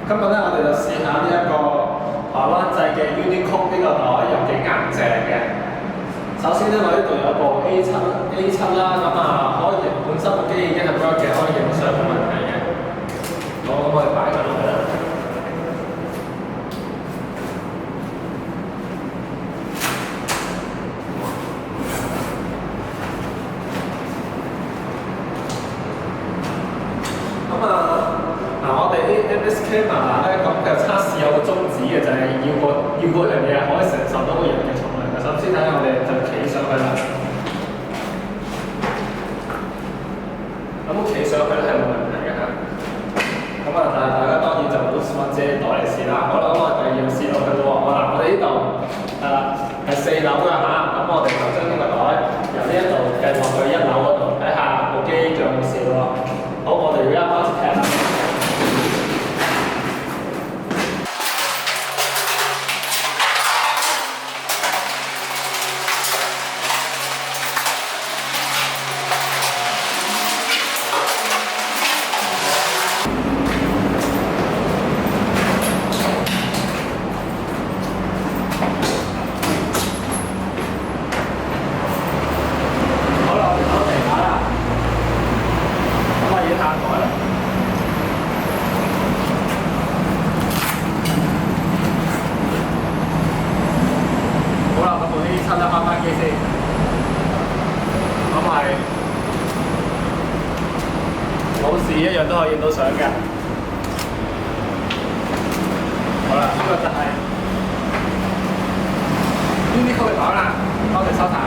今日咧，我哋就試下呢一個台灣製嘅 Uniqlo 呢個袋有幾硬淨嘅。首先咧，我呢度有部 A7啦，咁啊可以本身部機已經係 work 嘅，可以影相冇問題嘅。好，咁我哋擺佢落去啦。我哋啲 MS Camera 咧，咁嘅測試有個宗旨嘅，就係要嗰樣嘢可以承受到個人嘅重量嘅。首先睇下我哋就企上去啦。咁企上去咧係冇問題嘅嚇。咁啊，但係大家當然就唔好揾自己袋嚟試啦。好啦，咁我哋第二樣試落去咯喎。嗱，我哋呢度係4樓㗎嚇。咁我哋就將呢個袋由呢一度計落去1樓嗰度，睇下部機仲有冇事喎。好，我哋而家開始踢啦。開翻機先，咁係冇事一樣都可以影到相嘅。好啦，呢個就係Uniqlo嘅袋啦，多謝收睇。